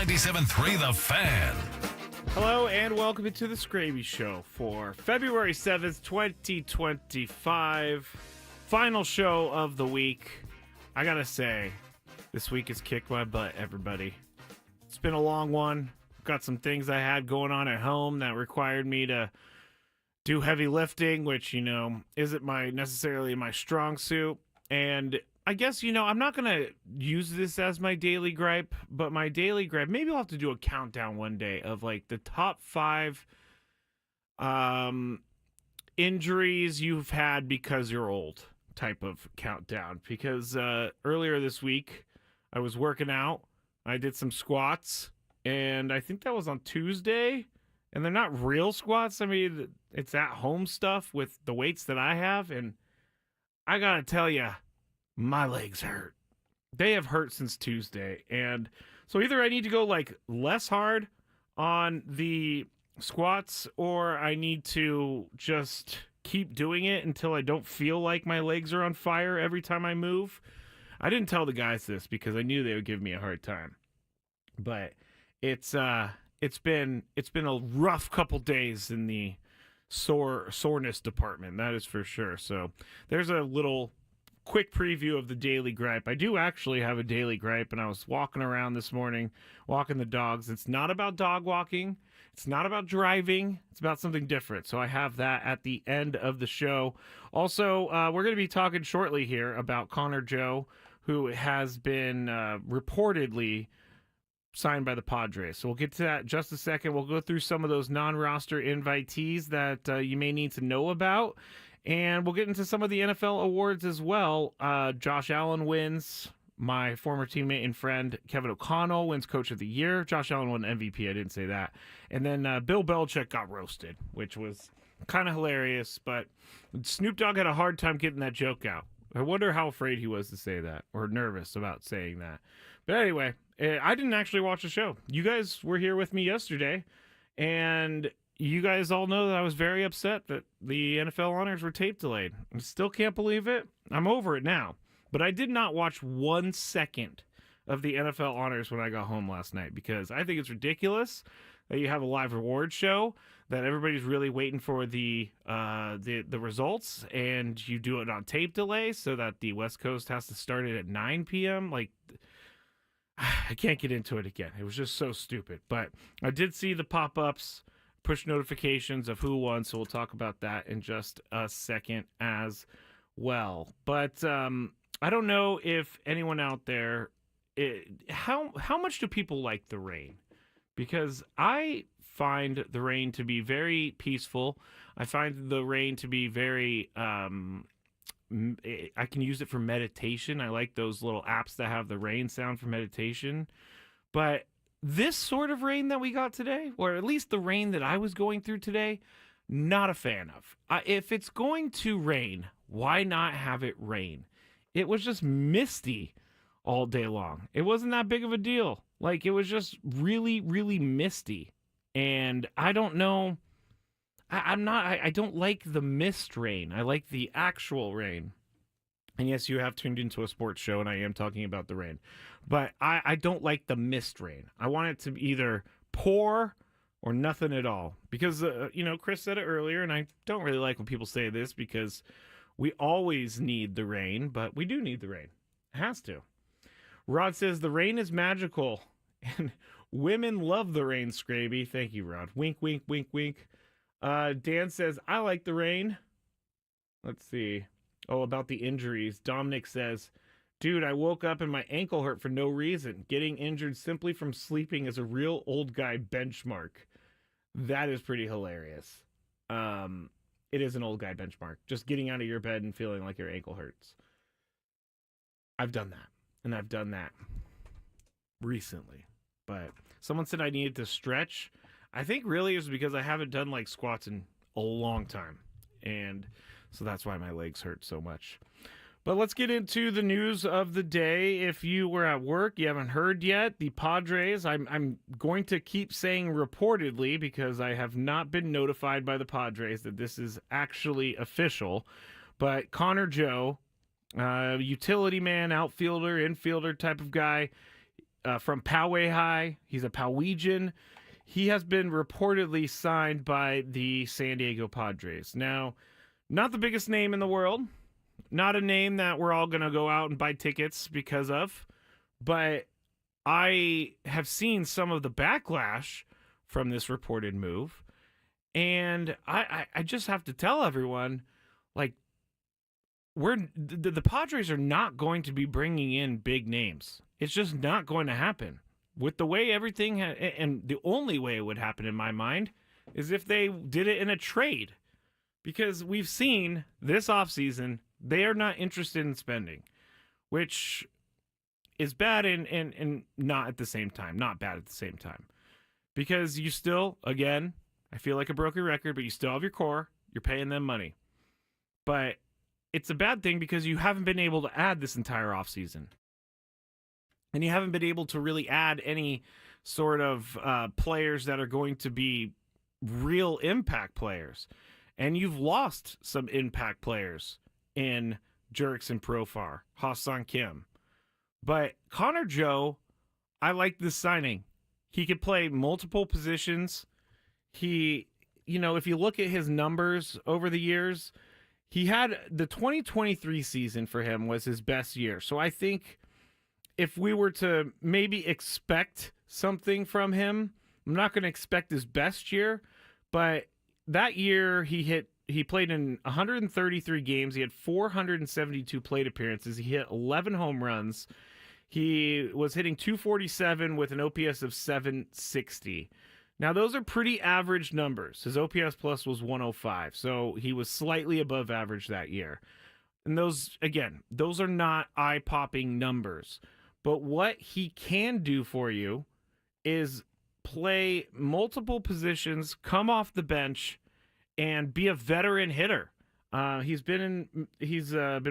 97.3 The Fan. Hello and welcome to the Skraby Show for February 7th, 2025. Final show of the week. I gotta say, this week has kicked my butt, everybody. It's been a long one. Got some things I had going on at home that required me to do heavy lifting, which, isn't necessarily my strong suit. And I guess, I'm not going to use this as my daily gripe, but my daily gripe, maybe I'll have to do a countdown one day of like the top 5 injuries you've had because you're old type of countdown. Because earlier this week, I was working out. I did some squats, and I think that was on Tuesday. And they're not real squats. I mean, it's at-home stuff with the weights that I have. And I got to tell you, my legs hurt. They have hurt since Tuesday. And so either I need to go like less hard on the squats, or I need to just keep doing it until I don't feel like my legs are on fire every time I move. I didn't tell the guys this because I knew they would give me a hard time. But it's been a rough couple days in the soreness department, that is for sure. So there's a little quick preview of the daily gripe. I do actually have a daily gripe, and I was walking around this morning, walking the dogs. It's not about dog walking. It's not about driving. It's about something different. So I have that at the end of the show. Also, we're going to be talking shortly here about Connor Joe, who has been reportedly signed by the Padres. So we'll get to that in just a second. We'll go through some of those non-roster invitees that you may need to know about. And we'll get into some of the NFL awards as well. Josh Allen wins. My former teammate and friend Kevin O'Connell wins Coach of the Year. Josh Allen won MVP. I didn't say that. And then Bill Belichick got roasted, which was kind of hilarious. But Snoop Dogg had a hard time getting that joke out. I wonder how afraid he was to say that, or nervous about saying that. But anyway, I didn't actually watch the show. You guys were here with me yesterday, and you guys all know that I was very upset that the NFL honors were tape delayed. I still can't believe it. I'm over it now. But I did not watch 1 second of the NFL honors when I got home last night, because I think it's ridiculous that you have a live reward show, that everybody's really waiting for the results, and you do it on tape delay so that the West Coast has to start it at 9 p.m. Like, I can't get into it again. It was just so stupid. But I did see the pop-ups, push notifications of who won, so we'll talk about that in just a second as well. But I don't know if anyone out there, how much do people like the rain? Because I find the rain to be very peaceful. I find the rain to be very, I can use it for meditation. I like those little apps that have the rain sound for meditation. But this sort of rain that we got today, or at least the rain that I was going through today, not a fan of. If it's going to rain, why not have it rain? It was just misty all day long. It wasn't that big of a deal. Like, it was just really, really misty. And I don't know. I don't like the mist rain. I like the actual rain. And yes, you have tuned into a sports show, and I am talking about the rain. But I don't like the mist rain. I want it to either pour or nothing at all. Because, Chris said it earlier, and I don't really like when people say this, because we always need the rain, but we do need the rain. It has to. Rod says, the rain is magical, and women love the rain, Skraby. Thank you, Rod. Wink, wink, wink, wink. Dan says, I like the rain. Let's see. Oh, about the injuries. Dominic says, dude, I woke up and my ankle hurt for no reason. Getting injured simply from sleeping is a real old guy benchmark. That is pretty hilarious. It is an old guy benchmark. Just getting out of your bed and feeling like your ankle hurts. I've done that. And I've done that recently. But someone said I needed to stretch. I think really is because I haven't done like squats in a long time. And so that's why my legs hurt so much. But let's get into the news of the day. If you were at work, you haven't heard yet, the Padres, I'm going to keep saying reportedly because I have not been notified by the Padres that this is actually official. But Connor Joe, utility man, outfielder, infielder type of guy, from Poway High. He's a Powegian. He has been reportedly signed by the San Diego Padres. Now, not the biggest name in the world. Not a name that we're all going to go out and buy tickets because of. But I have seen some of the backlash from this reported move. And I just have to tell everyone, like, the Padres are not going to be bringing in big names. It's just not going to happen. With the way everything, and the only way it would happen in my mind is if they did it in a trade. Because we've seen this offseason, they are not interested in spending, which is bad and not at the same time. Not bad at the same time. Because you still, again, I feel like a broken record, but you still have your core. You're paying them money. But it's a bad thing because you haven't been able to add this entire offseason. And you haven't been able to really add any sort of players that are going to be real impact players. And you've lost some impact players in Jurickson Profar, Ha-Seong Kim. But Connor Joe, I like this signing. He could play multiple positions. He, if you look at his numbers over the years, he had the 2023 season for him was his best year. So I think if we were to maybe expect something from him, I'm not going to expect his best year, but that year he played in 133 games. He had 472 plate appearances. He hit 11 home runs. He was hitting .247 with an OPS of 760. Now, those are pretty average numbers. His OPS plus was 105, so he was slightly above average that year. And those are not eye-popping numbers. But what he can do for you is play multiple positions, come off the bench, and be a veteran hitter. He's been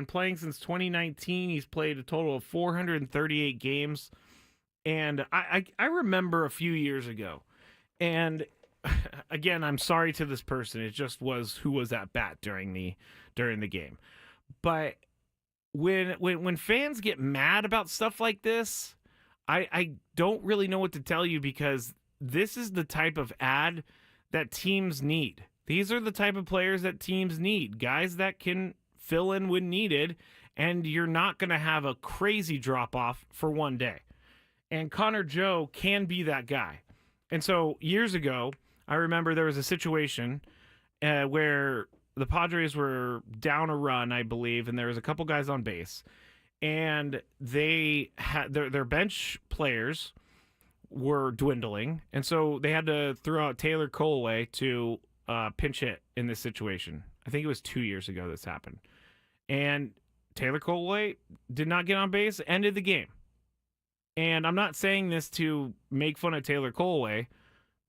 playing since 2019. He's played a total of 438 games. And I remember a few years ago. And again, I'm sorry to this person. It just was who was at bat during the game. But when fans get mad about stuff like this, I don't really know what to tell you because this is the type of ad that teams need. These are the type of players that teams need. Guys that can fill in when needed, and you're not going to have a crazy drop-off for one day. And Connor Joe can be that guy. And so years ago, I remember there was a situation where the Padres were down a run, I believe, and there was a couple guys on base. And they had their bench players were dwindling. And so they had to throw out Taylor Colway to pinch hit in this situation. I think it was 2 years ago this happened. And Taylor Colway did not get on base, ended the game. And I'm not saying this to make fun of Taylor Colway,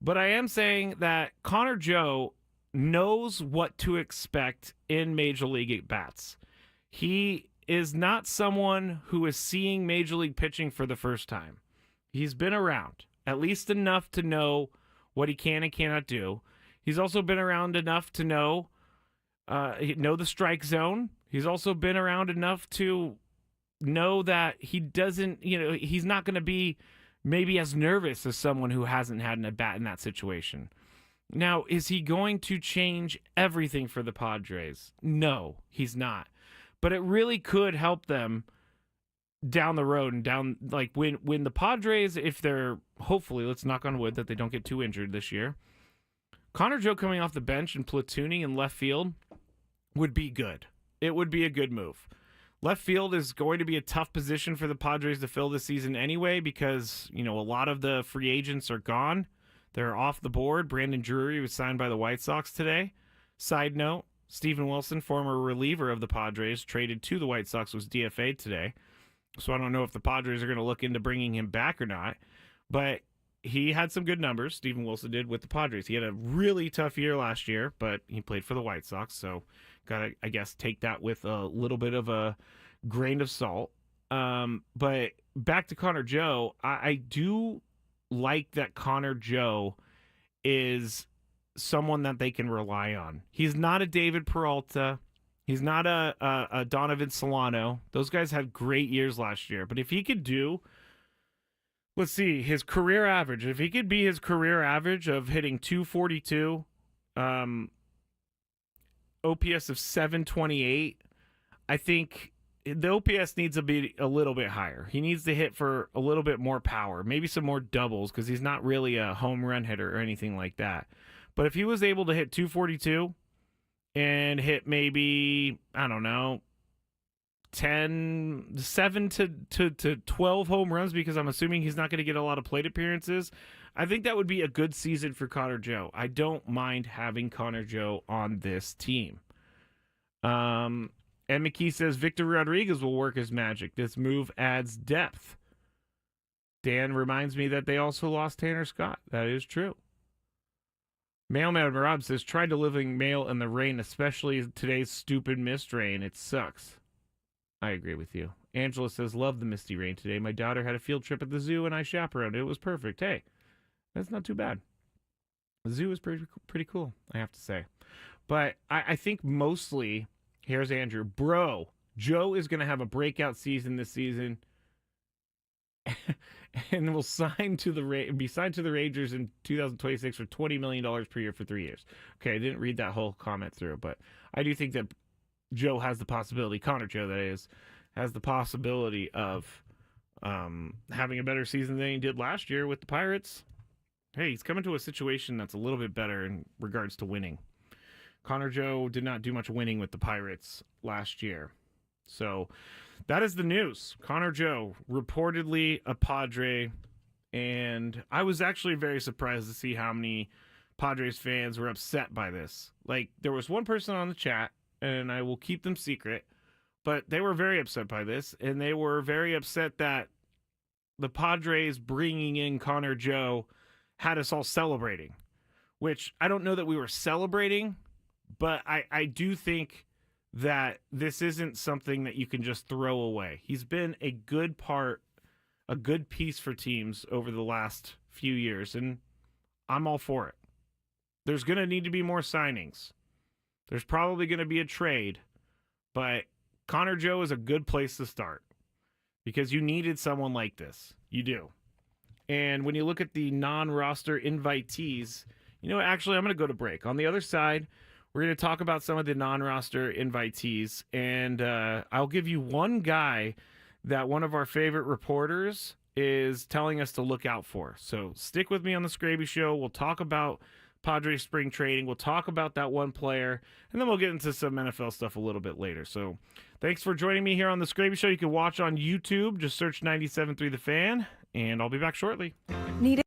but I am saying that Connor Joe knows what to expect in Major League at-bats. He is not someone who is seeing Major League pitching for the first time. He's been around, at least enough to know what he can and cannot do. He's also been around enough to know the strike zone. He's also been around enough to know that he doesn't, he's not going to be maybe as nervous as someone who hasn't had an at-bat in that situation. Now, is he going to change everything for the Padres? No, he's not. But it really could help them down the road and down, like when the Padres, if they're, hopefully, let's knock on wood that they don't get too injured this year, Connor Joe coming off the bench and platooning in left field would be good. It would be a good move. Left field is going to be a tough position for the Padres to fill this season anyway because, a lot of the free agents are gone. They're off the board. Brandon Drury was signed by the White Sox today. Side note, Steven Wilson, former reliever of the Padres, traded to the White Sox, was DFA'd today. So I don't know if the Padres are going to look into bringing him back or not. But he had some good numbers, Steven Wilson did, with the Padres. He had a really tough year last year, but he played for the White Sox. So got to, I guess, take that with a little bit of a grain of salt. But back to Connor Joe, I do like that Connor Joe is someone that they can rely on. He's not a David Peralta. He's not a Donovan Solano. Those guys had great years last year. But if he could do Let's see, his career average. If he could be his career average of hitting 242, OPS of 728, I think the OPS needs to be a little bit higher. He needs to hit for a little bit more power, maybe some more doubles, because he's not really a home run hitter or anything like that. But if he was able to hit 242 and hit maybe, I don't know, 7 to 12 home runs, because I'm assuming he's not going to get a lot of plate appearances, I think that would be a good season for Connor Joe. I don't mind having Connor Joe on this team. And McKee says Victor Rodriguez will work his magic. This move adds depth. Dan reminds me that they also lost Tanner Scott. That is true. Mailman Rob says, tried delivering mail in the rain, especially today's stupid mist rain. It sucks. I agree with you. Angela says, love the misty rain today. My daughter had a field trip at the zoo and I chaperoned it. It was perfect. Hey, that's not too bad. The zoo is pretty cool, I have to say. But I think mostly, here's Andrew. Bro, Joe is going to have a breakout season this season and will be signed to the Rangers in 2026 for $20 million per year for 3 years. Okay, I didn't read that whole comment through, but I do think that Joe has the possibility, Connor Joe that is, has the possibility of having a better season than he did last year with the Pirates. Hey, he's coming to a situation that's a little bit better in regards to winning. Connor Joe did not do much winning with the Pirates last year. So that is the news. Connor Joe, reportedly a Padre, and I was actually very surprised to see how many Padres fans were upset by this. Like, there was one person on the chat, and I will keep them secret, but they were very upset by this, and they were very upset that the Padres bringing in Connor Joe had us all celebrating, which I don't know that we were celebrating, but I do think that this isn't something that you can just throw away. He's been a good piece for teams over the last few years, and I'm all for it. There's going to need to be more signings. There's probably going to be a trade, but Connor Joe is a good place to start because you needed someone like this. You do. And when you look at the non-roster invitees, actually, I'm going to go to break. On the other side, we're going to talk about some of the non-roster invitees, and I'll give you one guy that one of our favorite reporters is telling us to look out for. So stick with me on the Skraby Show. We'll talk about Padres spring trading. We'll talk about that one player, and then we'll get into some NFL stuff a little bit later. So thanks for joining me here on the Skraby Show. You can watch on YouTube. Just search 97.3 The Fan, and I'll be back shortly. Need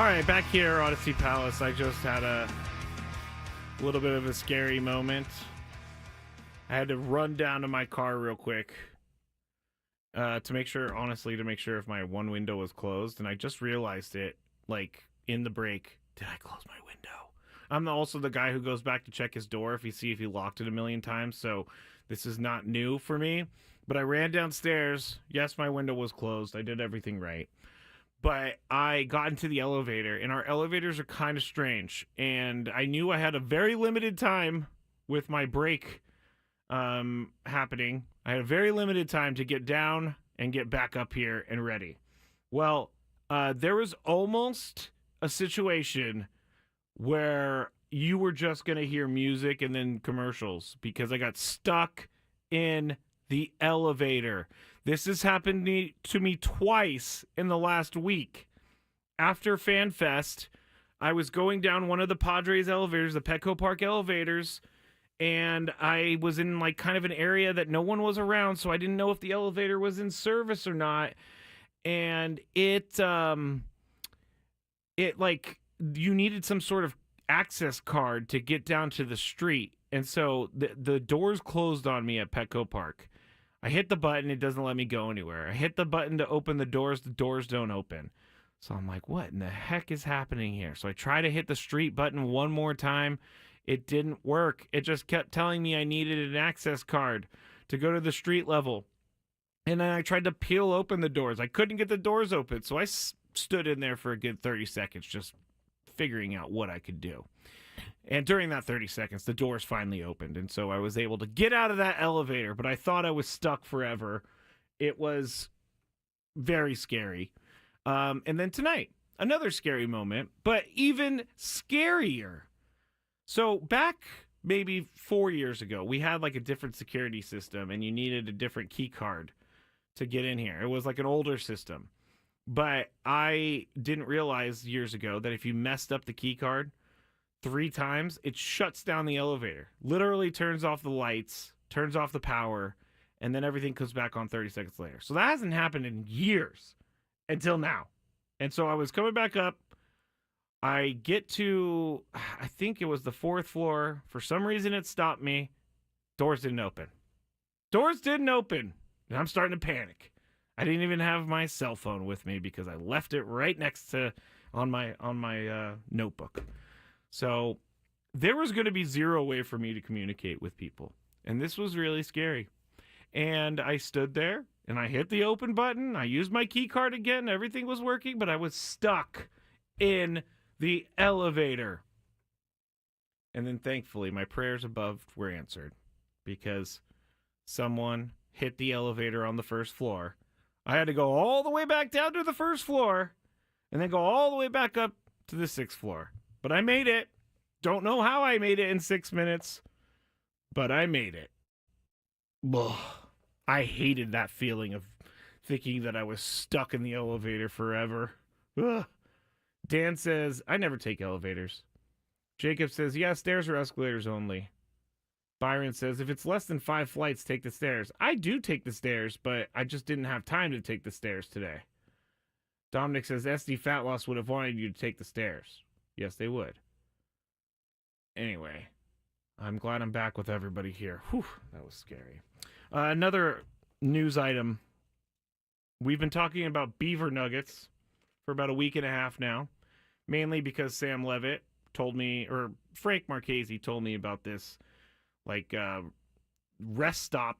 All right, back here, Odyssey Palace. I just had a little bit of a scary moment. I had to run down to my car real quick to make sure, honestly, if my one window was closed. And I just realized it, like, in the break. Did I close my window? I'm also the guy who goes back to check his door if he locked it a million times. So this is not new for me. But I ran downstairs. Yes, my window was closed. I did everything right. But I got into the elevator, and our elevators are kind of strange. And I knew I had a very limited time with my break happening. I had a very limited time to get down and get back up here and ready. Well, there was almost a situation where you were just going to hear music and then commercials because I got stuck in the elevator. This has happened to me twice in the last week. After FanFest, I was going down one of the Padres elevators, the Petco Park elevators, and I was in like kind of an area that no one was around, so I didn't know if the elevator was in service or not. And it like you needed some sort of access card to get down to the street. And so the doors closed on me at Petco Park. I hit the button, it doesn't let me go anywhere. I hit the button to open the doors don't open. So I'm like, what in the heck is happening here? So I try to hit the street button one more time. It didn't work. It just kept telling me I needed an access card to go to the street level. And then I tried to peel open the doors. I couldn't get the doors open. So I stood in there for a good 30 seconds just figuring out what I could do. And during that 30 seconds, the doors finally opened. And so I was able to get out of that elevator, but I thought I was stuck forever. It was very scary. And then tonight, another scary moment, but even scarier. So back maybe 4 years ago, we had like a different security system and you needed a different key card to get in here. It was like an older system. But I didn't realize years ago that if you messed up the key card 3 times, it shuts down the elevator. Literally turns off the lights, turns off the power, and then everything comes back on 30 seconds later. So that hasn't happened in years until now. And so I was coming back up. I get to, I think it was the 4th floor. For some reason, it stopped me. Doors didn't open. And I'm starting to panic. I didn't even have my cell phone with me because I left it right next to on my notebook. So there was going to be zero way for me to communicate with people. And this was really scary. And I stood there and I hit the open button. I used my key card again. Everything was working, but I was stuck in the elevator. And then thankfully my prayers above were answered because someone hit the elevator on the 1st floor. I had to go all the way back down to the 1st floor and then go all the way back up to the 6th floor. But I made it. Don't know how I made it in 6 minutes, but I made it. Ugh. I hated that feeling of thinking that I was stuck in the elevator forever. Ugh. Dan says, I never take elevators. Jacob says, yeah, stairs or escalators only. Byron says, if it's less than 5 flights, take the stairs. I do take the stairs, but I just didn't have time to take the stairs today. Dominic says, SD Fat Loss would have wanted you to take the stairs. Yes, they would. Anyway, I'm glad I'm back with everybody here. Whew, that was scary. Another news item. We've been talking about beaver nuggets for about a week and a half now, mainly because Sam Levitt told me, or Frank Marchese told me about this, like, rest stop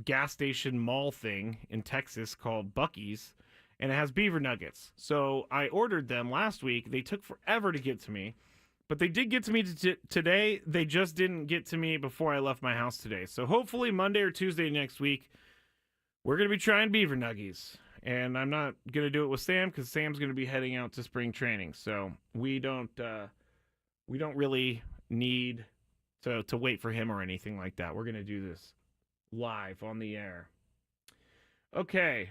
gas station mall thing in Texas called Buc-ee's, and it has beaver nuggets. So I ordered them last week. They took forever to get to me, but they did get to me today. They just didn't get to me before I left my house today. So hopefully Monday or Tuesday next week, we're going to be trying beaver nuggies. And I'm not going to do it with Sam because Sam's going to be heading out to spring training. So we don't really need to wait for him or anything like that. We're going to do this live on the air. Okay.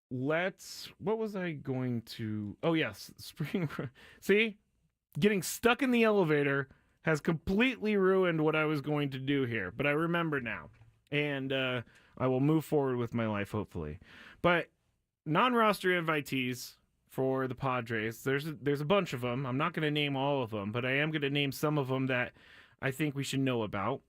What was I going to, oh yes, spring, see, getting stuck in the elevator has completely ruined what I was going to do here, but I remember now, and I will move forward with my life, hopefully. But non-roster invitees, for the Padres. There's a bunch of them. I'm not going to name all of them, but I am going to name some of them that I think we should know about.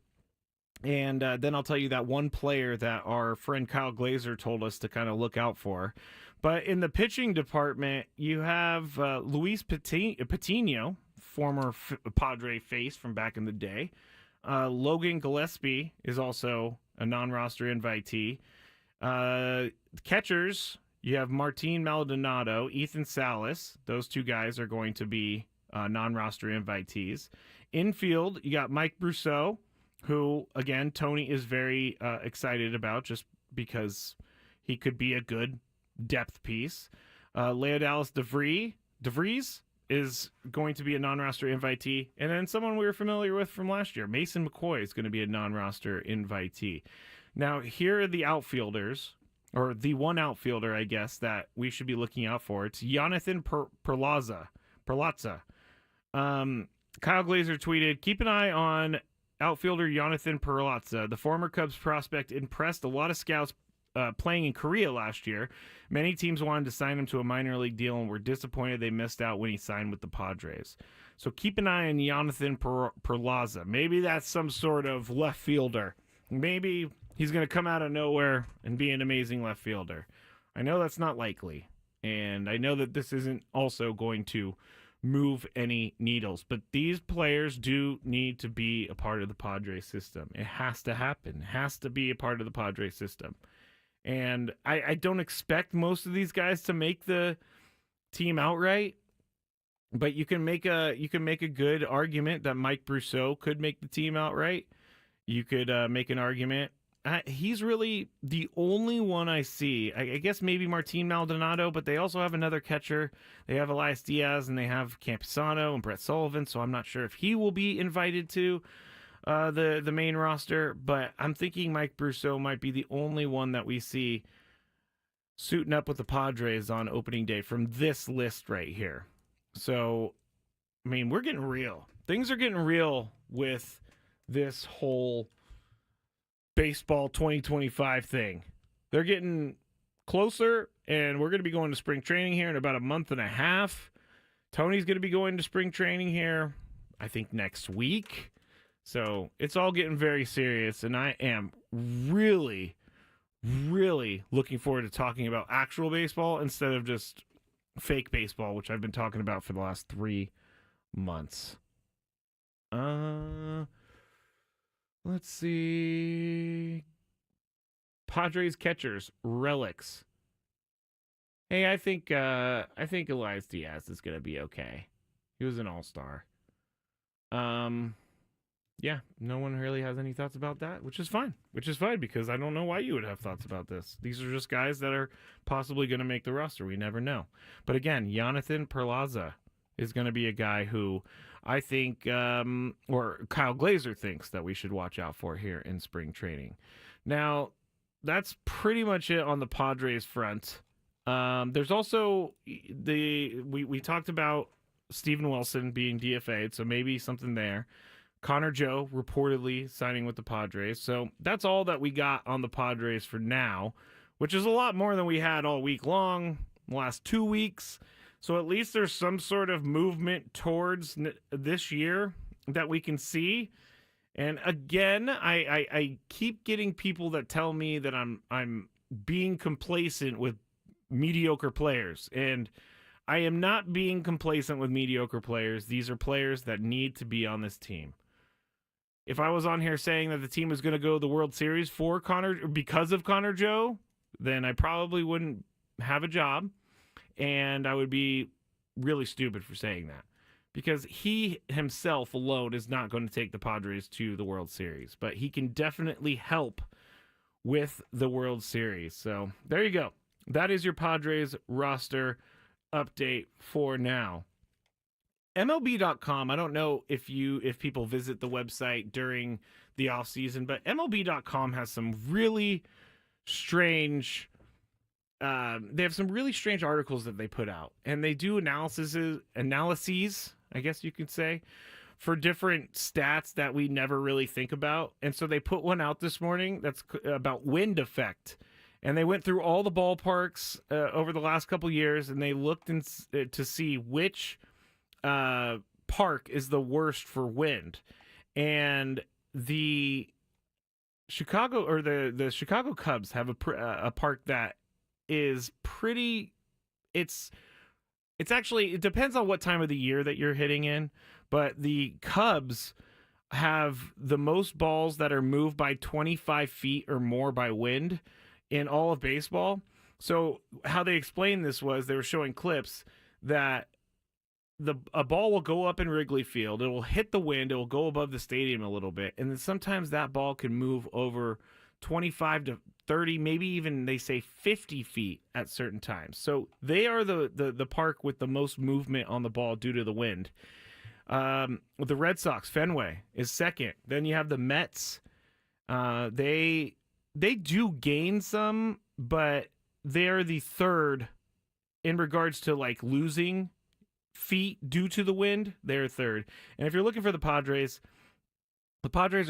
And then I'll tell you that one player that our friend Kyle Glazer told us to kind of look out for. But in the pitching department, you have Luis Patino, former Padre face from back in the day. Logan Gillespie is also a non-roster invitee. Catchers, you have Martin Maldonado, Ethan Salas. Those two guys are going to be non-roster invitees. Infield, you got Mike Brousseau, who, again, Tony is very excited about just because he could be a good depth piece. Leodalis DeVries is going to be a non-roster invitee. And then someone we were familiar with from last year, Mason McCoy, is going to be a non-roster invitee. Now, here are the outfielders, or the one outfielder, I guess, that we should be looking out for. It's Jonathan Perlaza. Kyle Glazer tweeted, "Keep an eye on outfielder Jonathan Perlaza. The former Cubs prospect impressed a lot of scouts playing in Korea last year. Many teams wanted to sign him to a minor league deal and were disappointed they missed out when he signed with the Padres. So keep an eye on Jonathan Perlaza. Maybe that's some sort of left fielder. Maybe he's going to come out of nowhere and be an amazing left fielder. I know that's not likely, and I know that this isn't also going to move any needles, but these players do need to be a part of the Padres system. It has to happen. It has to be a part of the Padres system. And I don't expect most of these guys to make the team outright, but you can make a good argument that Mike Brousseau could make the team outright. You could make an argument. He's really the only one I see. I guess maybe Martin Maldonado, but they also have another catcher. They have Elias Diaz, and they have Camposano and Brett Sullivan, so I'm not sure if he will be invited to the main roster, but I'm thinking Mike Brousseau might be the only one that we see suiting up with the Padres on opening day from this list right here. So, I mean, we're getting real. Things are getting real with this whole baseball 2025 thing. They're getting closer, and we're going to be going to spring training here in about a month and a half. Tony's going to be going to spring training here, I think, next week. So it's all getting very serious, and I am really, really looking forward to talking about actual baseball instead of just fake baseball, which I've been talking about for the last 3 months. Let's see. Padres catchers, relics. Hey, I think Elias Diaz is gonna be okay. He was an all-star. Yeah, no one really has any thoughts about that, which is fine. Because I don't know why you would have thoughts about this. These are just guys that are possibly going to make the roster. We never know. But again, Jonathan Perlaza is going to be a guy who I think, or Kyle Glazer thinks that we should watch out for here in spring training. Now, that's pretty much it on the Padres front. There's also we talked about Steven Wilson being DFA'd, so maybe something there. Connor Joe reportedly signing with the Padres. So that's all that we got on the Padres for now, which is a lot more than we had all week long, the last 2 weeks. So at least there's some sort of movement towards this year that we can see. And again, I keep getting people that tell me that I'm being complacent with mediocre players. And I am not being complacent with mediocre players. These are players that need to be on this team. If I was on here saying that the team was going to go to the World Series for because of Connor Joe, then I probably wouldn't have a job, and I would be really stupid for saying that, because he himself alone is not going to take the Padres to the World Series, but he can definitely help with the World Series. So there you go. That is your Padres roster update for now. MLB.com, I don't know if people visit the website during the off season, but MLB.com has some really strange they have some really strange articles that they put out, and they do analyses, I guess you could say, for different stats that we never really think about. And so they put one out this morning that's about wind effect. And they went through all the ballparks over the last couple years, and they looked to see which park is the worst for wind. And the Chicago or the Chicago Cubs have a park that is pretty. It's actually, it depends on what time of the year that you're hitting in, but the Cubs have the most balls that are moved by 25 feet or more by wind in all of baseball. So how they explained this was they were showing clips that a ball will go up in Wrigley Field, it will hit the wind, it will go above the stadium a little bit, and then sometimes that ball can move over 25 to 30, maybe even they say 50 feet at certain times. So they are the park with the most movement on the ball due to the wind. With the Red Sox, Fenway is second. Then you have the Mets. They do gain some, but they're the third in regards to like losing feet due to the wind. They're third. And if you're looking for the Padres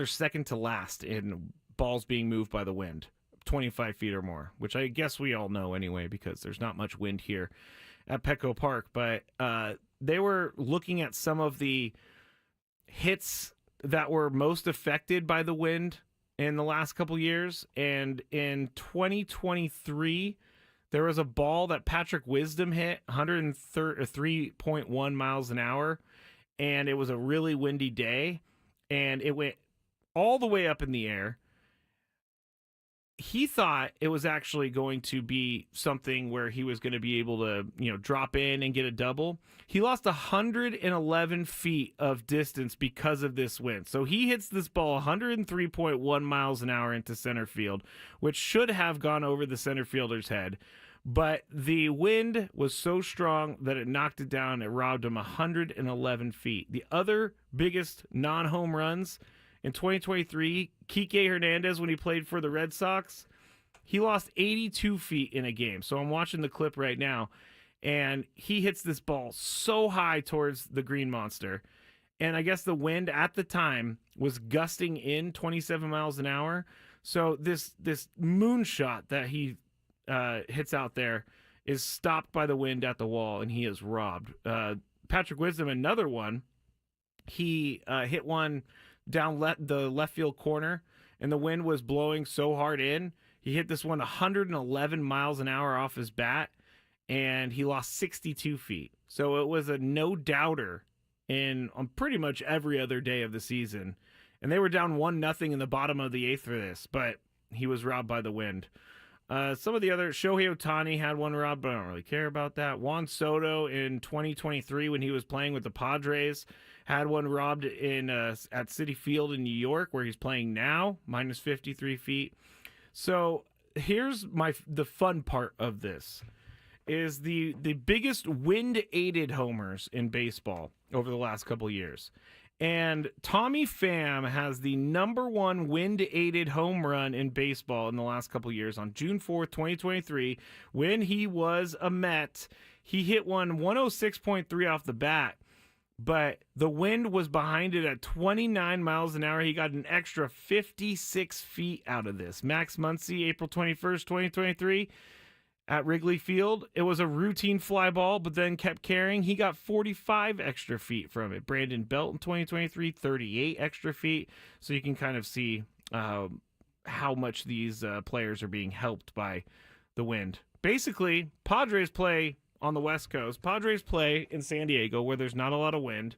are second to last in balls being moved by the wind, 25 feet or more, which I guess we all know anyway because there's not much wind here at Petco Park. But they were looking at some of the hits that were most affected by the wind in the last couple years. And in 2023, there was a ball that Patrick Wisdom hit 103.1 miles an hour, and it was a really windy day, and it went all the way up in the air. He thought it was actually going to be something where he was going to be able to, drop in and get a double. He lost 111 feet of distance because of this wind. So he hits this ball 103.1 miles an hour into center field, which should have gone over the center fielder's head. But the wind was so strong that it knocked it down. It robbed him 111 feet. The other biggest non-home runs in 2023, Kike Hernandez, when he played for the Red Sox, he lost 82 feet in a game. So I'm watching the clip right now, and he hits this ball so high towards the Green Monster. And I guess the wind at the time was gusting in 27 miles an hour. So this moonshot that he hits out there is stopped by the wind at the wall, and he is robbed. Patrick Wisdom, another one, he hit one down the left field corner, and the wind was blowing so hard in. He hit this one 111 miles an hour off his bat, and he lost 62 feet. So it was a no-doubter on pretty much every other day of the season. And they were down 1-0 in the bottom of the eighth for this, but he was robbed by the wind. Some of the other, Shohei Ohtani had one robbed, but I don't really care about that. Juan Soto in 2023 when he was playing with the Padres had one robbed at Citi Field in New York where he's playing now, minus 53 feet. So here's the fun part of this is the biggest wind-aided homers in baseball over the last couple years. And Tommy Pham has the number one wind-aided home run in baseball in the last couple years. On June 4th, 2023, when he was a Met, he hit one 106.3 off the bat, but the wind was behind it at 29 miles an hour. He got an extra 56 feet out of this. Max Muncy, April 21st, 2023, at Wrigley Field. It was a routine fly ball, but then kept carrying. He got 45 extra feet from it. Brandon Belt in 2023, 38 extra feet. So you can kind of see how much these players are being helped by the wind. Basically, Padres play on the West Coast. Padres play in San Diego where there's not a lot of wind.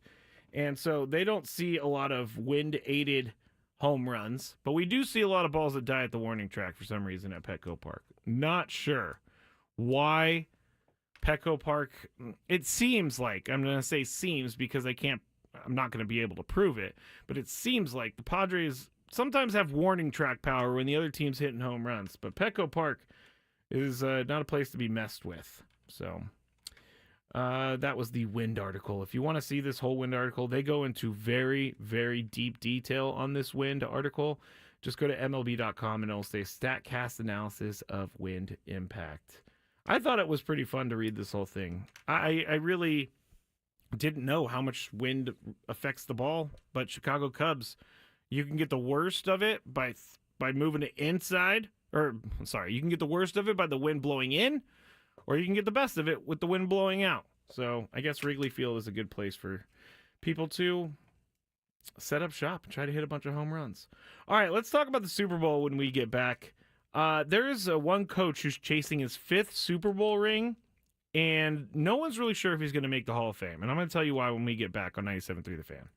And so they don't see a lot of wind-aided home runs. But we do see a lot of balls that die at the warning track for some reason at Petco Park. Not sure why Petco Park, it seems like, I'm going to say seems because I'm not going to be able to prove it, but it seems like the Padres sometimes have warning track power when the other team's hitting home runs, but Petco Park is not a place to be messed with. So that was the wind article. If you want to see this whole wind article, they go into very, very deep detail on this wind article. Just go to MLB.com and it'll say Statcast analysis of wind impact. I thought it was pretty fun to read this whole thing. I really didn't know how much wind affects the ball, but Chicago Cubs, you can get the worst of it by moving it inside Or, sorry, you can get the worst of it by the wind blowing in, or you can get the best of it with the wind blowing out. So I guess Wrigley Field is a good place for people to set up shop and try to hit a bunch of home runs. All right, let's talk about the Super Bowl when we get back. There is one coach who's chasing his 5th Super Bowl ring, and no one's really sure if he's going to make the Hall of Fame. And I'm going to tell you why when we get back on 97.3 The Fan.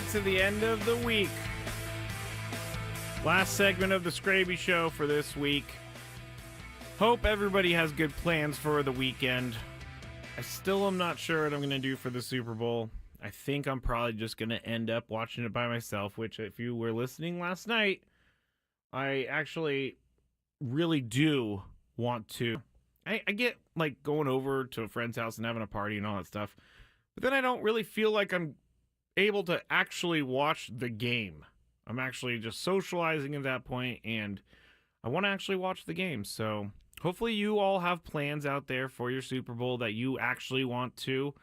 it to the end of the week. Last segment of the Skraby Show for this week. Hope everybody has good plans for the weekend. I still am not sure what I'm going to do for the Super Bowl. I think I'm probably just going to end up watching it by myself, which if you were listening last night, I actually really do want to. I get like going over to a friend's house and having a party and all that stuff, but then I don't really feel like I'm able to actually watch the game. I'm actually just socializing at that point, and I want to actually watch the game. So hopefully you all have plans out there for your Super Bowl that you actually want to,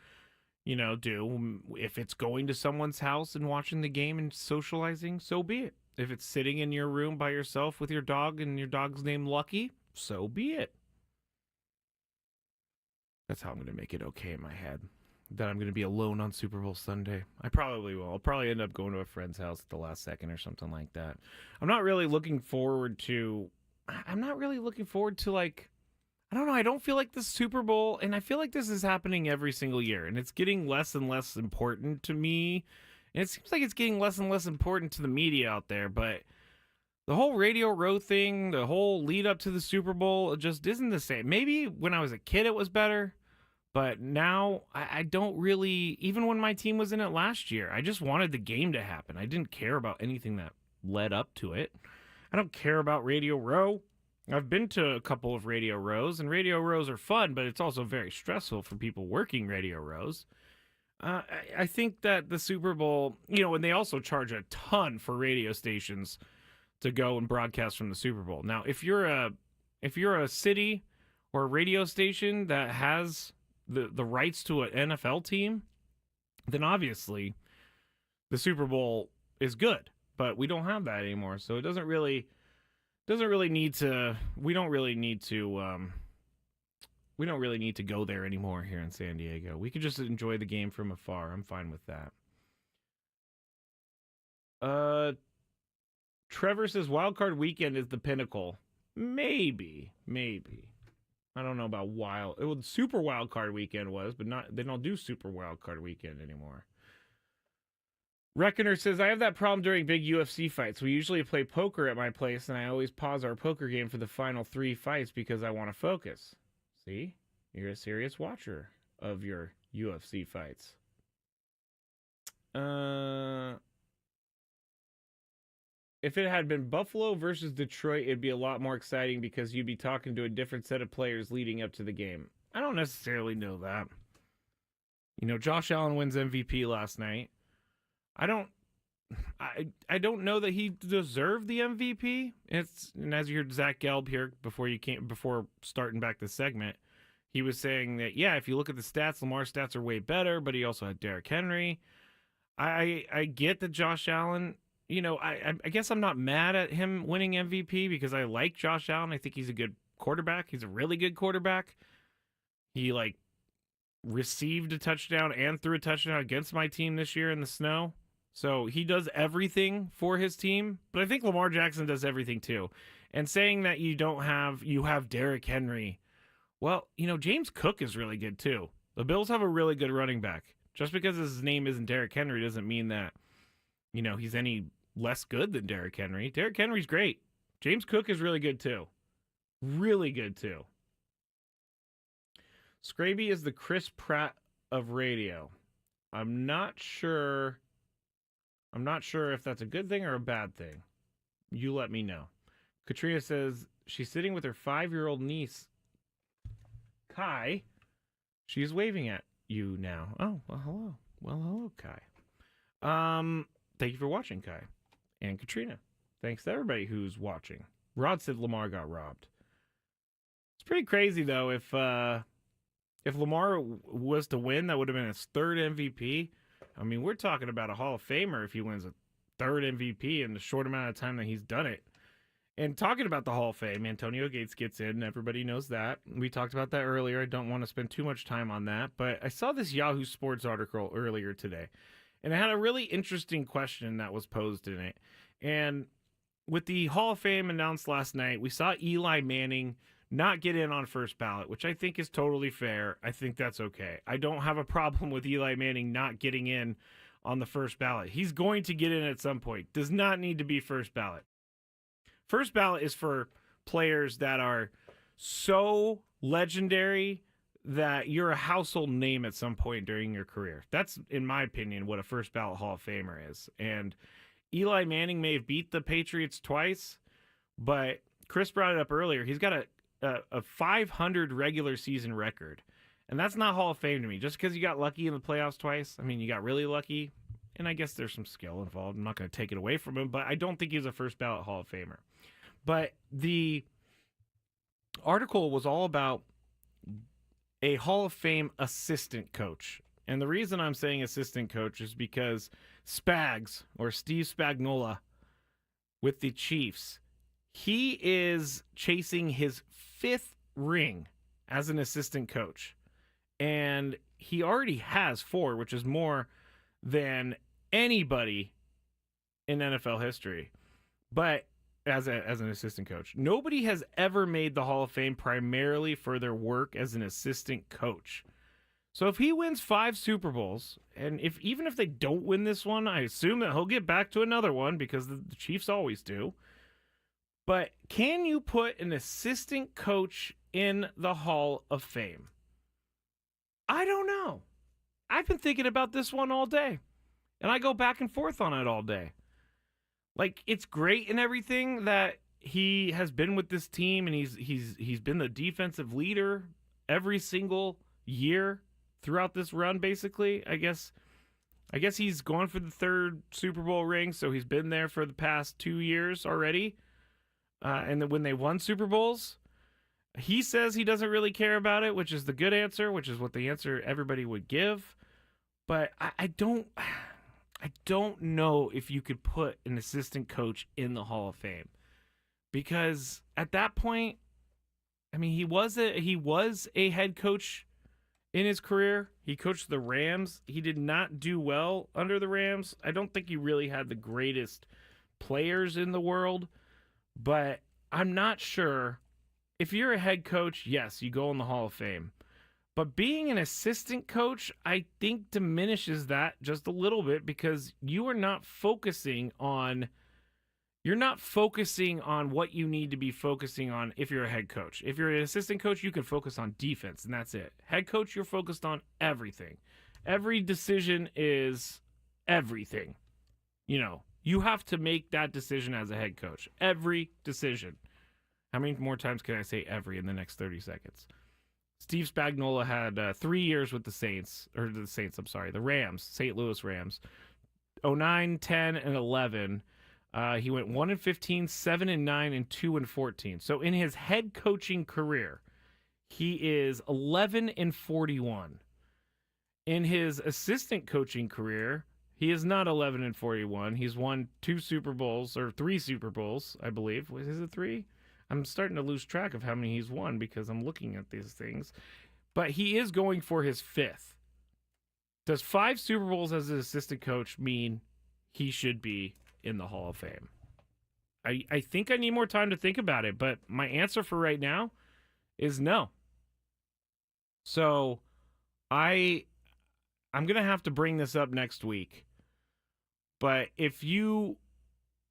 do. If it's going to someone's house and watching the game and socializing, so be it. If it's sitting in your room by yourself with your dog and your dog's named Lucky, so be it. That's how I'm going to make it okay in my head. That I'm going to be alone on Super Bowl Sunday. I probably will. I'll probably end up going to a friend's house at the last second or something like that. I'm not really looking forward to like, I don't know. I don't feel like the Super Bowl, and I feel like this is happening every single year, and it's getting less and less important to me. And it seems like it's getting less and less important to the media out there, but the whole Radio Row thing, the whole lead up to the Super Bowl, just isn't the same. Maybe when I was a kid it was better. But now, I don't really, even when my team was in it last year, I just wanted the game to happen. I didn't care about anything that led up to it. I don't care about Radio Row. I've been to a couple of Radio Rows, and Radio Rows are fun, but it's also very stressful for people working Radio Rows. I think that the Super Bowl, and they also charge a ton for radio stations to go and broadcast from the Super Bowl. Now, if you're a city or a radio station that has the rights to an NFL team, then obviously the Super Bowl is good, but we don't have that anymore. So it doesn't really need to go there anymore here in San Diego. We could just enjoy the game from afar. I'm fine with that. Trevor says Wildcard Weekend is the pinnacle. Maybe. I don't know about Super Wild Card Weekend was, but they don't do Super Wild Card Weekend anymore. Reckoner says, I have that problem during big UFC fights. We usually play poker at my place, and I always pause our poker game for the final 3 fights because I want to focus. See? You're a serious watcher of your UFC fights. If it had been Buffalo versus Detroit, it'd be a lot more exciting because you'd be talking to a different set of players leading up to the game. I don't necessarily know that. Josh Allen wins MVP last night. I don't know that he deserved the MVP. And as you heard Zach Gelb here before starting back the segment, he was saying that, yeah, if you look at the stats, Lamar's stats are way better, but he also had Derrick Henry. I get that Josh Allen, I guess I'm not mad at him winning MVP because I like Josh Allen. I think he's a good quarterback. He's a really good quarterback. He received a touchdown and threw a touchdown against my team this year in the snow. So he does everything for his team, but I think Lamar Jackson does everything too. And saying that you have Derrick Henry. Well, James Cook is really good too. The Bills have a really good running back. Just because his name isn't Derrick Henry doesn't mean that, he's any less good than Derrick Henry. Derrick Henry's great. James Cook is really good too. Really good too. Skraby is the Chris Pratt of radio. I'm not sure if that's a good thing or a bad thing. You let me know. Katrina says she's sitting with her 5-year-old niece, Kai. She's waving at you now. Oh, well, hello. Well, hello, Kai. Thank you for watching, Kai. And Katrina. Thanks to everybody who's watching. Rod said Lamar got robbed. It's pretty crazy, though. If Lamar was to win, that would have been his 3rd MVP. I mean, we're talking about a Hall of Famer if he wins a 3rd MVP in the short amount of time that he's done it. And talking about the Hall of Fame, Antonio Gates gets in. Everybody knows that. We talked about that earlier. I don't want to spend too much time on that. But I saw this Yahoo Sports article earlier today. And it had a really interesting question that was posed in it. And with the Hall of Fame announced last night, we saw Eli Manning not get in on first ballot, which I think is totally fair. I think that's okay. I don't have a problem with Eli Manning not getting in on the first ballot. He's going to get in at some point. Does not need to be first ballot. First ballot is for players that are so legendary that you're a household name at some point during your career. That's, in my opinion, what a first ballot Hall of Famer is. And Eli Manning may have beat the Patriots twice, but Chris brought it up earlier. He's got a 500 regular season record. And that's not Hall of Fame to me. Just because you got lucky in the playoffs twice, I mean, you got really lucky. And I guess there's some skill involved. I'm not going to take it away from him, but I don't think he's a first ballot Hall of Famer. But the article was all about a Hall of Fame assistant coach. And the reason I'm saying assistant coach is because Spags, or Steve Spagnuolo, with the Chiefs, he is chasing his 5th ring as an assistant coach. And he already has 4, which is more than anybody in NFL history. But as an assistant coach, nobody has ever made the Hall of Fame primarily for their work as an assistant coach. So if he wins 5 Super Bowls, and even if they don't win this one, I assume that he'll get back to another one because the Chiefs always do. But can you put an assistant coach in the Hall of Fame? I don't know. I've been thinking about this one all day, and I go back and forth on it all day. Like, it's great and everything that he has been with this team, and he's been the defensive leader every single year throughout this run, basically. I guess he's going for the 3rd Super Bowl ring, so he's been there for the past 2 years already. And then when they won Super Bowls, he says he doesn't really care about it, which is the good answer, which is what the answer everybody would give. But I don't know if you could put an assistant coach in the Hall of Fame, because at that point, I mean, he was a head coach in his career. He coached the Rams. He did not do well under the Rams. I don't think he really had the greatest players in the world, but I'm not sure. If you're a head coach, yes, you go in the Hall of Fame. But being an assistant coach, I think, diminishes that just a little bit, because you're not focusing on what you need to be focusing on if you're a head coach. If you're an assistant coach, you can focus on defense, and that's it. Head coach, you're focused on everything. Every decision is everything. You have to make that decision as a head coach. Every decision. How many more times can I say every in the next 30 seconds? Steve Spagnuolo had 3 years with the Rams, St. Louis Rams. 09, 10, and 11. He went 1-15, 7-9, and 2-14. So in his head coaching career, he is 11-41. In his assistant coaching career, he is not 11-41. He's won 2 Super Bowls, or 3 Super Bowls, I believe. Is it 3? I'm starting to lose track of how many he's won because I'm looking at these things. But he is going for his 5th. Does 5 Super Bowls as an assistant coach mean he should be in the Hall of Fame? I think I need more time to think about it, but my answer for right now is no. So I'm going to have to bring this up next week. But if you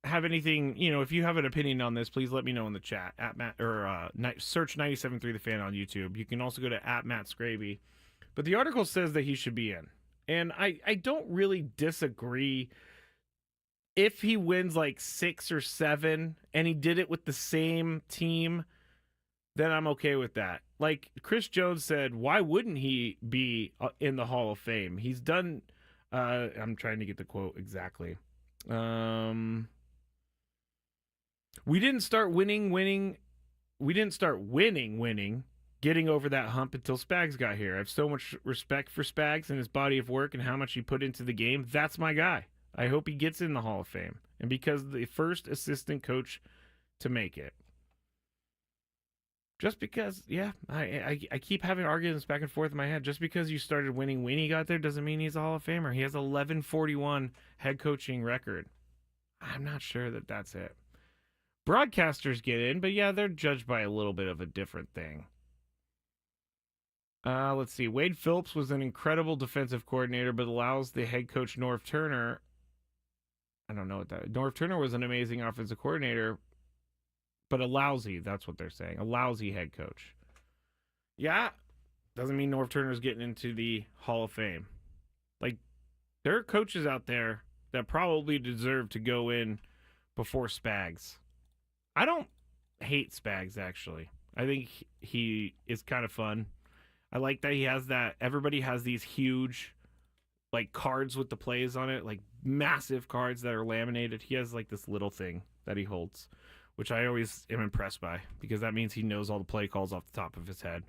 have anything, if you have an opinion on this, please let me know in the chat at Matt, or search 97.3 The Fan on YouTube. You can also go to at Matt Skraby. But the article says that he should be in. And I don't really disagree. If he wins like 6 or 7 and he did it with the same team, then I'm okay with that. Like Chris Jones said, why wouldn't he be in the Hall of Fame? He's done, I'm trying to get the quote exactly. We didn't start winning, getting over that hump until Spags got here. I have so much respect for Spags and his body of work and how much he put into the game. That's my guy. I hope he gets in the Hall of Fame. And because the first assistant coach to make it. Just because, yeah, I keep having arguments back and forth in my head. Just because you started winning when he got there doesn't mean he's a Hall of Famer. He has 11-41 head coaching record. I'm not sure that that's it. Broadcasters get in, but yeah, they're judged by a little bit of a different thing. Let's see. Wade Phillips was an incredible defensive coordinator, but allows the head coach Norv Turner. I don't know what that. Norv Turner was an amazing offensive coordinator, but a lousy. That's what they're saying. A lousy head coach. Yeah, doesn't mean Norv Turner's getting into the Hall of Fame. Like, there are coaches out there that probably deserve to go in before Spags. I don't hate Spags, actually. I think he is kind of fun. I like that he has that. Everybody has these huge, like, cards with the plays on it, like massive cards that are laminated. He has, like, this little thing that he holds, which I always am impressed by, because that means he knows all the play calls off the top of his head.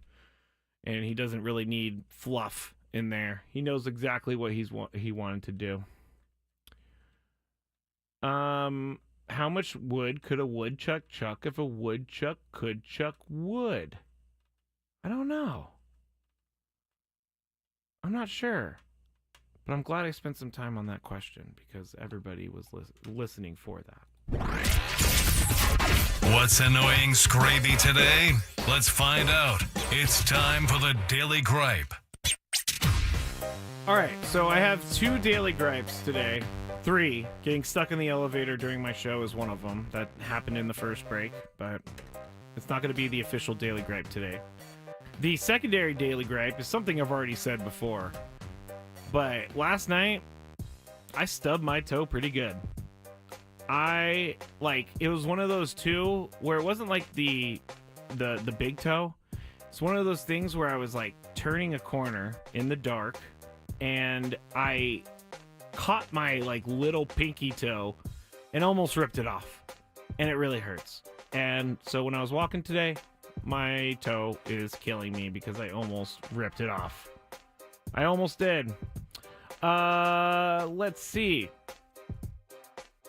And he doesn't really need fluff in there. He knows exactly what he wanted to do. How much wood could a woodchuck chuck if a woodchuck could chuck wood? I don't know. I'm not sure. But I'm glad I spent some time on that question, because everybody was listening for that. What's annoying Skraby today? Let's find out. It's time for the Daily Gripe. All right, so I have 2 daily gripes today. 3. Getting stuck in the elevator during my show is one of them. That happened in the first break, but it's not going to be the official daily gripe today. The secondary daily gripe is something I've already said before. But last night, I stubbed my toe pretty good. It was one of those 2 where it wasn't like the big toe. It's one of those things where I was like turning a corner in the dark, and I caught my like little pinky toe and almost ripped it off, and it really hurts. And so when I was walking today, my toe is killing me because I almost ripped it off. I almost did. Let's see.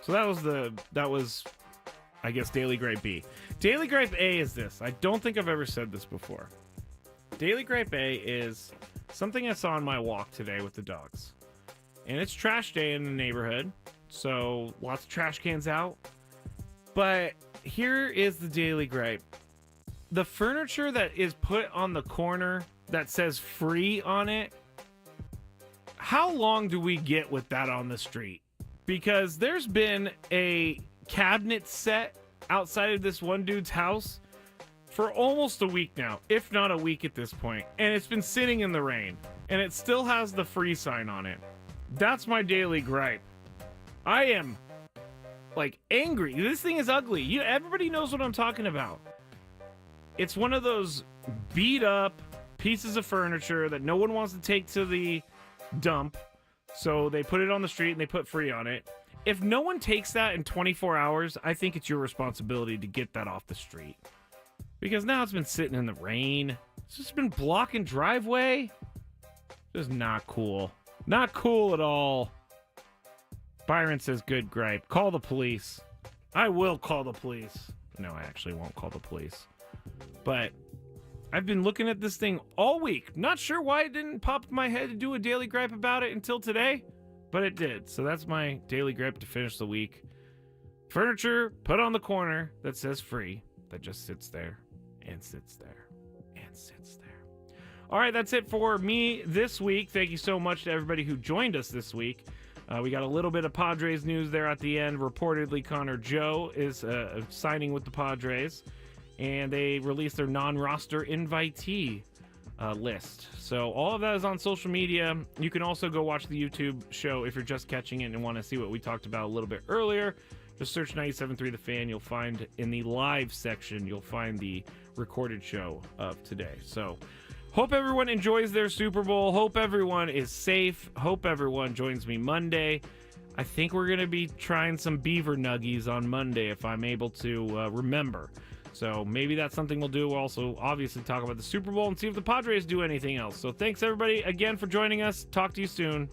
So that was I guess Daily Gripe B. Daily Gripe A is this. I don't think I've ever said this before. Daily Gripe A is something I saw on my walk today with the dogs. And it's trash day in the neighborhood, so lots of trash cans out. But here is the Daily Gripe. The furniture that is put on the corner that says free on it, how long do we get with that on the street? Because there's been a cabinet set outside of this one dude's house for almost a week now, if not a week at this point. And it's been sitting in the rain, and it still has the free sign on it. That's my daily gripe. I am, like, angry. This thing is ugly. Everybody knows what I'm talking about. It's one of those beat up pieces of furniture that no one wants to take to the dump. So they put it on the street and they put free on it. If no one takes that in 24 hours, I think it's your responsibility to get that off the street. Because now it's been sitting in the rain. It's just been blocking driveway. Just not cool. Not cool at all. Byron says, good gripe. Call the police. I will call the police. No, I actually won't call the police. But I've been looking at this thing all week. Not sure why it didn't pop in my head to do a daily gripe about it until today, but it did. So that's my daily gripe to finish the week. Furniture put on the corner that says free, that just sits there and sits there and sits there. All right, that's it for me this week. Thank you so much to everybody who joined us this week. We got a little bit of Padres news there at the end. Reportedly, Connor Joe is signing with the Padres, and they released their non-roster invitee list. So all of that is on social media. You can also go watch the YouTube show if you're just catching it and want to see what we talked about a little bit earlier. Just search 97.3 The Fan. You'll find in the live section, you'll find the recorded show of today. So hope everyone enjoys their Super Bowl. Hope everyone is safe. Hope everyone joins me Monday. I think we're going to be trying some beaver nuggies on Monday if I'm able to remember. So maybe that's something we'll do. We'll also obviously talk about the Super Bowl and see if the Padres do anything else. So thanks everybody again for joining us. Talk to you soon.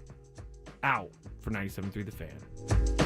Out for 97.3 The Fan.